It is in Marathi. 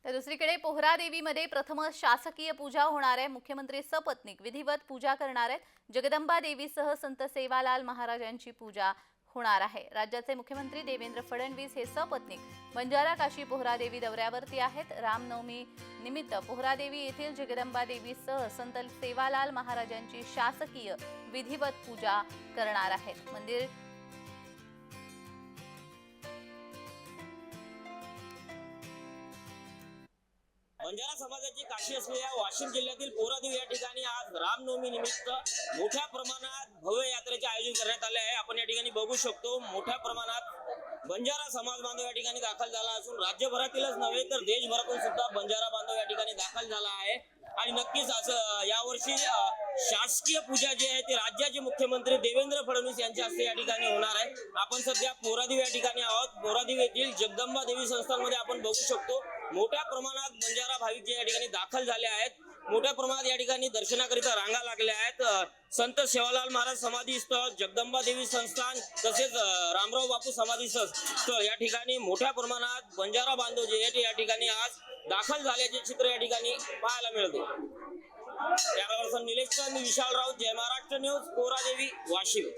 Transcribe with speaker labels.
Speaker 1: तर दुसरीकडे पोहरादेवीमध्ये प्रथमच शासकीय पूजा होणार आहे। मुख्यमंत्री सपत्नीक विधिवत पूजा करणार आहेत। जगदंबा देवीसह संत सेवालाल महाराजांची पूजा होणार आहे। राज्याचे मुख्यमंत्री देवेंद्र फडणवीस हे सपत्नीक बंजारा काशी पोहरादेवी दौऱ्यावरती आहेत। रामनवमी निमित्त पोहरादेवी येथील जगदंबा देवीसह संत सेवालाल महाराजांची शासकीय विधिवत पूजा करणार आहेत। मंदिर
Speaker 2: बंजारा समाजाची काशी असलेल्या वाशिम जिल्ह्यातील पोहरादेवी या ठिकाणी आज रामनवमी निमित्त मोठ्या प्रमाणात भव्य यात्रेचे आयोजन करण्यात आले आहे। आपण या ठिकाणी बघू शकतो मोठ्या प्रमाणात बंजारा समाज बांधव या ठिकाणी दाखल झाला असून राज्यभरातीलच नव्हे तर देशभरातून सुद्धा बंजारा बांधव या ठिकाणी दाखल झाला आहे। आणि नक्कीच असं यावर्षी शासकीय पूजा जी आहे ती राज्याचे मुख्यमंत्री देवेंद्र फडणवीस यांच्या हस्ते या ठिकाणी होणार आहे। आपण सध्या पोहरादेवी या ठिकाणी आहोत। पोहरादेवी येथील जगदंबा देवी संस्थानमध्ये आपण बघू शकतो मोठ्या प्रमाणात बंजारा भाविक जे या ठिकाणी दाखल झाले आहेत। मोठ्या प्रमाणात या ठिकाणी दर्शनाकरिता रांगा लागल्या आहेत। संत सेवालाल महाराज समाधी स्थळ, जगदंबा देवी संस्थान तसेच रामराव बापू समाधी स्थळ या ठिकाणी मोठ्या प्रमाणात बंजारा बांधव जे आहेत या ठिकाणी आज दाखल झाल्याचे चित्र या ठिकाणी पाहायला मिळते। त्यावर निलेश चंद, विशाल राऊत, जय महाराष्ट्र न्यूज, पोहरादेवी, वाशिम।